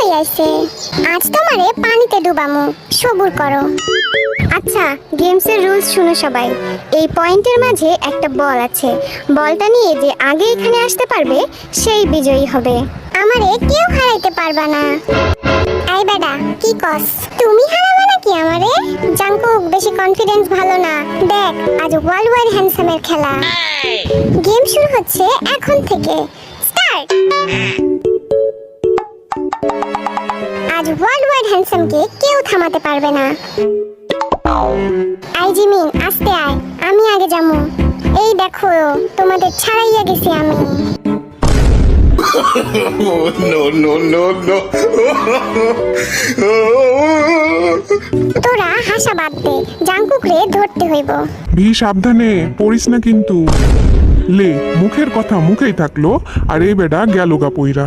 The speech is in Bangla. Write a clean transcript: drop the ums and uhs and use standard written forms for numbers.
হয়ে আছে, আজ তোমারে পানিতে ডুবামু, সবুর করো। আচ্ছা, গেমসের রুলস শুনো সবাই। এই পয়েন্টের মাঝে একটা বল আছে, বলটা নিয়ে যে আগে এখানে আসতে পারবে সেই বিজয়ী হবে। আমারে কেউ হারাইতে পারবা না। এই বেডা, কি কস? তুমি হারাবে নাকি আমারে? জাঙ্কুক, বেশি কনফিডেন্স ভালো না। দেখ, আজ ওয়ার্ল্ড ওয়াইড হ্যান্ডসামের খেলা। গেম শুরু হচ্ছে এখন থেকে। স্টার্ট। আজ ওয়ার্ল্ড ওয়াইড হ্যান্ডসামকে কেউ থামাতে পারবে না। আই জিমিন, আস্তে আয়, আমি আগে যামু। এই দেখো, তোমাদের ছাড়াইয়া গেছি আমি। no, no, no, no. তোরা হাসা বাদ দে, জাঙ্কুকরে ধরতে হইব। ভি সাবধানে পড়িস না কিন্তু। লে, মুখের কথা মুখেই থাকলো, আর এই বেটা গেল গা পইরা।